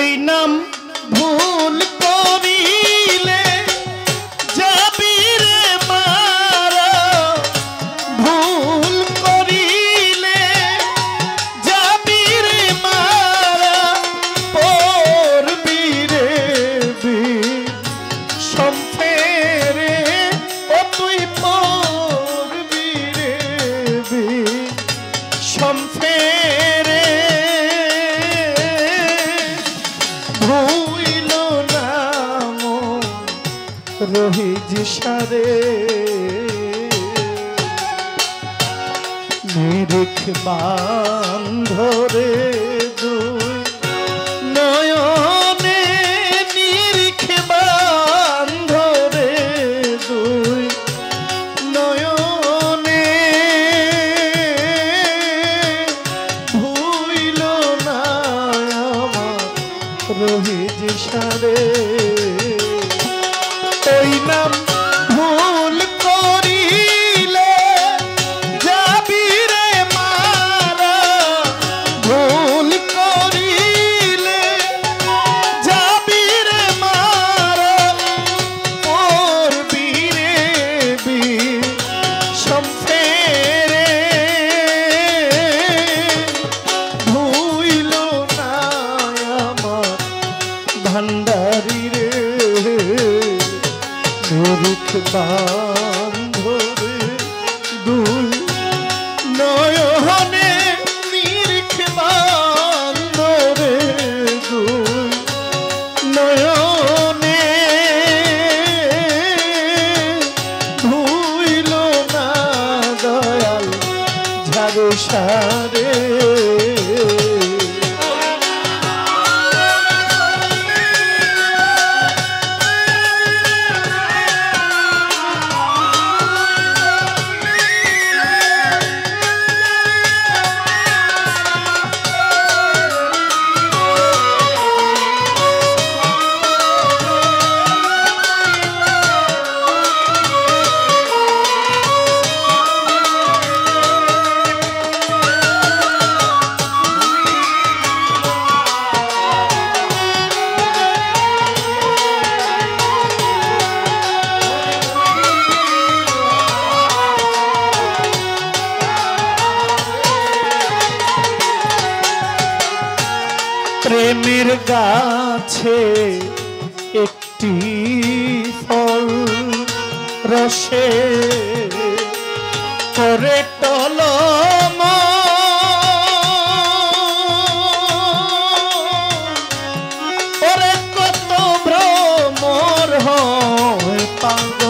ওই নাম ভুল করিলে যাবি রে মারা, ভুল করিলে যাবি রে মারা, পড়বি রে সম্পেরে ও তুই পড়বি রে সম্পেরে। ভুইল নাম রহিজ সারে, নিরিখ বান্ধরে দুই নয়নে, নিরিখ বান্ধরে দুই নয়নে, ভুইল না আমার রহিজ সারে। ওই নাম ভুল করিলে যাবি রে মারা, ভুল করিলে যাবি রে মারা, পড়বি রে সম্পেরে। ভুইল না আমার ভান্ডারি রে, নিরিখ বান্ধরে দুই নয়নে, নিরিখ বান্ধরে দুই নয়নে, ভুইল না দয়াল ঝাড়ু সারে। প্রেমের গাছে একটি ফল রসে করে টলম, ওরে কত ভ্রমর হয় পাগল।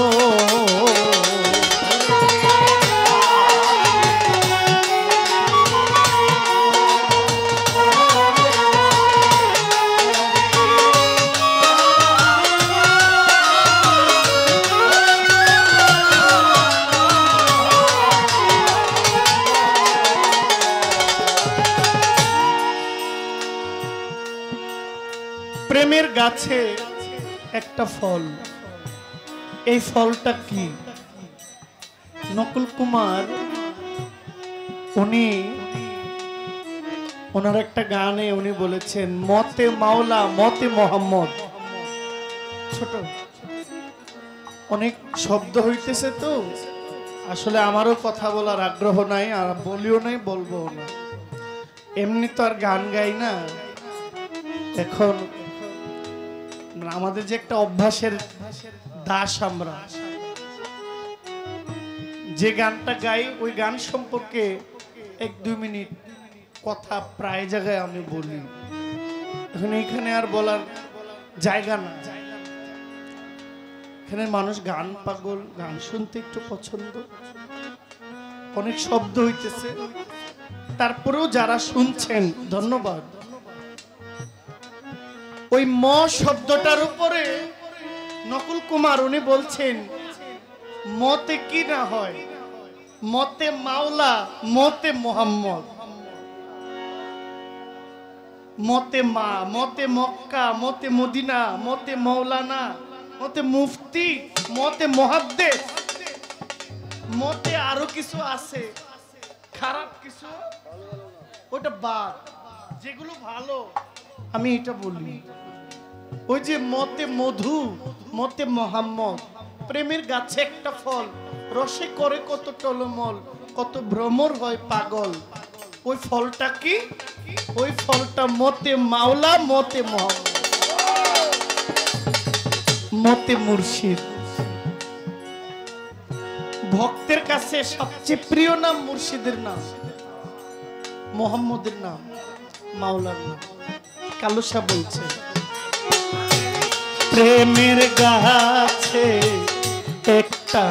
প্রেমের গাছে একটা ফল, এই ফলটা কি? নকুল কুমার উনি ওনার একটা গানে উনি বলেছেন, মতে মাওলা মতে মোহাম্মদ। ছোট অনেক শব্দ হইতেছে তো আসলে আমারও কথা বলার আগ্রহ নাই, আর বলিও নাই, বলবো না। এমনি তো আর গান গাই না। এখন আমাদের যে একটা অভ্যাসের দাস, আমরা যে গানটা গাই ওই গান সম্পর্কে 1-2 মিনিট কথা প্রায় জায়গায় আমি বলি। এখন এখানে আর বলার জায়গা না। এখানে মানুষ গান পাগল, গান শুনতে একটু পছন্দ, অনেক শব্দ হইতেছে, তারপরেও যারা শুনছেন ধন্যবাদ। ওই ম শব্দটার উপরে নকুল কুমার উনি বলছেন, মতে কি না হয়, মতে মাওলা মতে মোহাম্মদ, মতে মা, মতে মক্কা, মতে মদিনা, মতে মৌলানা, মতে মুফতি, মতে মুহাদ্দিস, মতে আরো কিছু আছে খারাপ কিছু, ওটা বাদ। যেগুলো ভালো আমি এটা বলি, ওই যে মতে মধু মতে মোহাম্মদ, প্রেমের গাছে একটা ফল, রসে করে কত টলমল, কত ভ্রমর হয় পাগল। ওই ফলটা কি? ওই ফলটা মতে মাওলা মতে মোহাম্মদ, মতে মুর্শিদ। ভক্তের কাছে সবচেয়ে প্রিয় নাম মুর্শিদের নাম, মোহাম্মদের নাম, মাওলার নাম। কালুসা বলছে প্রেমের গাছে একটা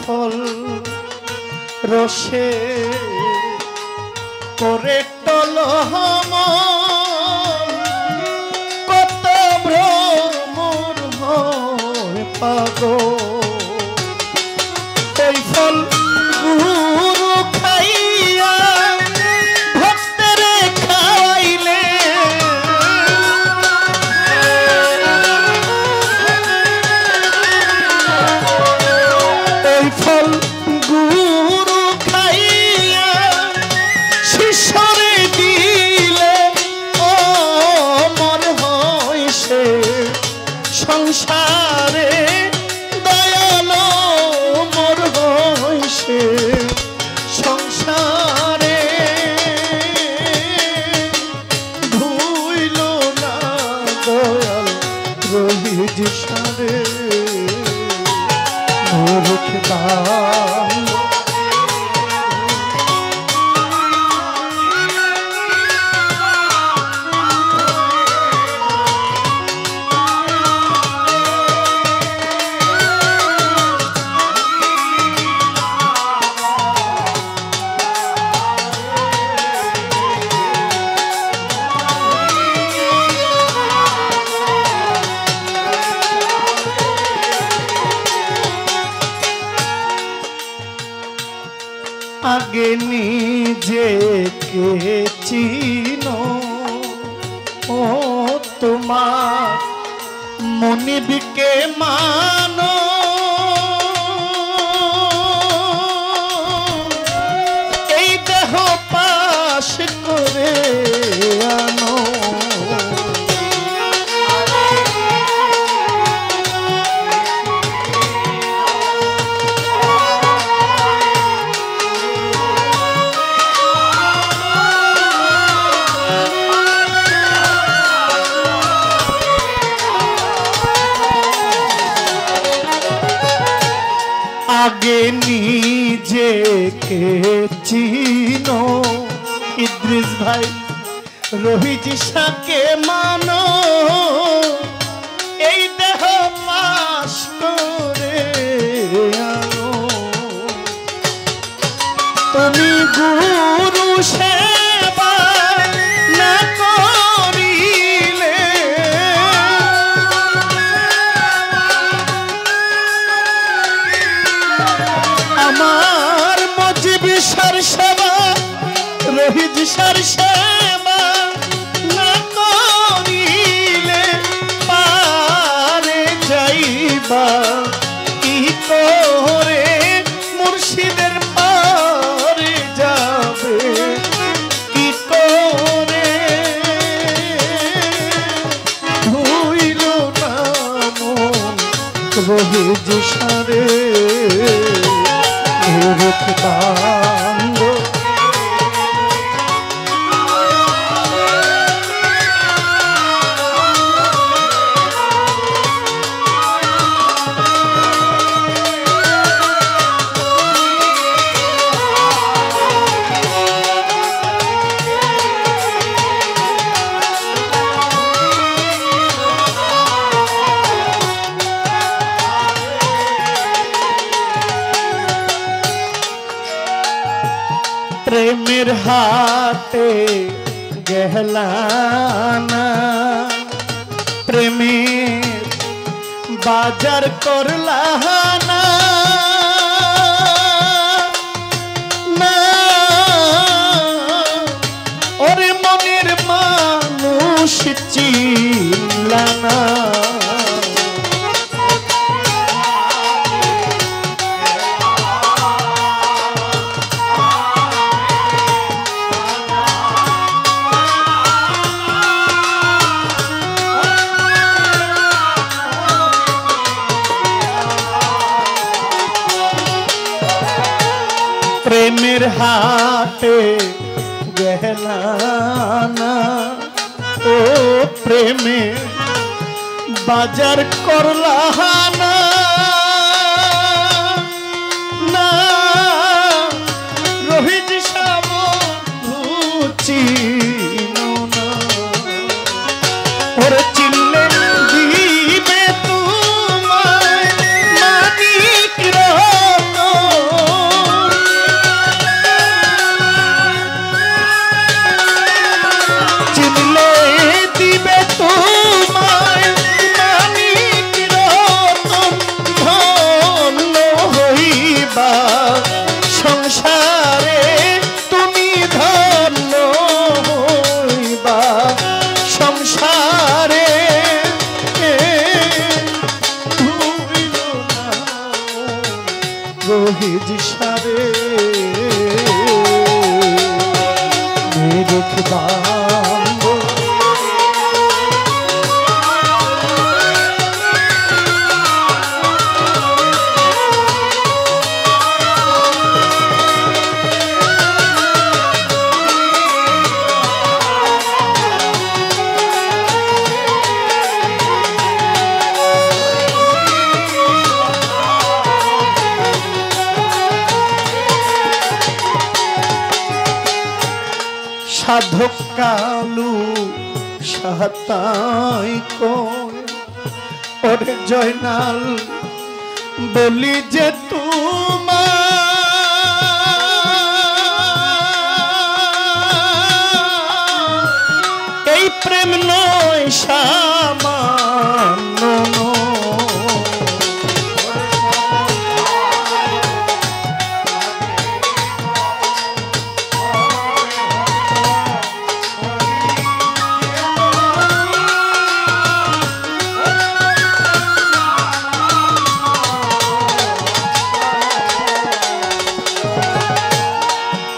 ফল, রসে করে টলমল, কত ভ্রমর হয় পাগল। এই ফল গুরু খাইয়া ভক্তরে খাওয়াইলে, এই ফল গুরু খাইয়া শিষ্যরে দিলে অমর হয় সে সংসারে, দয়ালো মর হয় সে সংসারে। ভুইল না দয়াল রহিজ সারে, মূর্খ দান আগে নিজেকে চিনো, ও তোমার মনিবকে মানো, এই দেহ পাশ করে আনো। আগে নিজেকে চিনো, ইদ্রিস ভাই রহিজ শাকে মানো, এই দেহ পাশ করে আনো। তুমি গুরু সেবা না করিলে, আমার মজিব সার সেবা রহিজ সার সেবা না করিলে পারে যাইবা কি করে, মুর্শিদের পারে যাবে কি করে। ভুইল না মন রহিজ সারে, মূর্খ বান্দ প্রেমের হাতে গেহলানা, প্রেমের বাজার করলানা, না ওরে মনের মানুষ চিনলানা। হাটে গেলা না ও প্রেমে বাজার করলা না না রোহিত সাবধু চিনো না ওরে চিনলে দিবে তোমায় মানিক রতন চিনলে দিবে তোমায় মানিক রতন ধন্য হইবা সংসারে তুমি ধন্য হইবা সংসারে ভুলিল না রোহিত সারে দেখবা সাধক কালু সাতাই কোন ওরে জয়নাল বলি যে তোমার এই প্রেম নয় সামান্য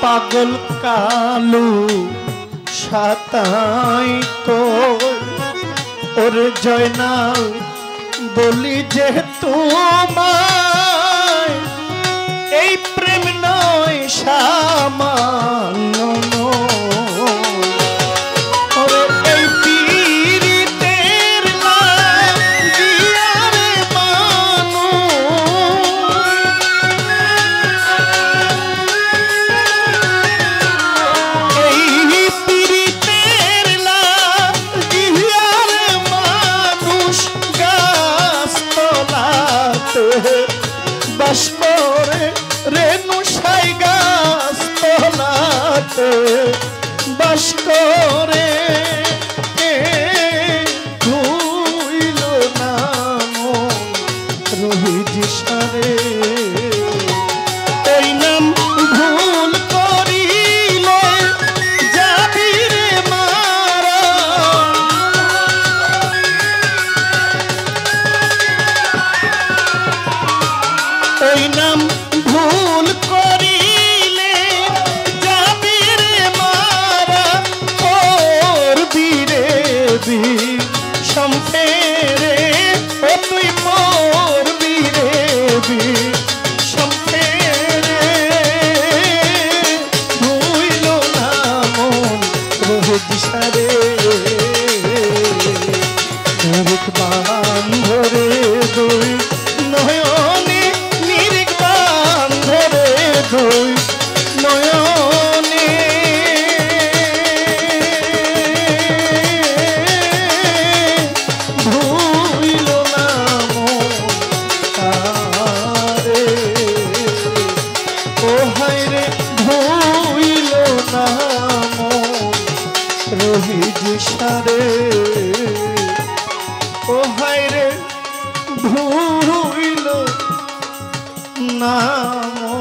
পাগল কালু সাতাই ওরে জয়নাল বলি যে তোমায় এই প্রেম নয় সামান্য ওরে এই পীড়িতের লাগিয়ারে বাস করে রেণু সাই গাছ তোলাতে বাস করে ধুইল নাম রোহিত সারে ওই নাম ভুল করিলে যাবি রে মারা ওই নাম ভুল করিলে যাবি রে মারা করবি রে সম্পেরে ও তুই পড়বি রে সম্পেরে ভুইল না মন রোহিত সারে বান্ধরে দুই নয়নে নিরিক বান্ধরে দুই নয়নে ভুইল না মন তারে ও হায় রে ভুইল না মন রোহিত সারে ও হায় রে ভুইল নাম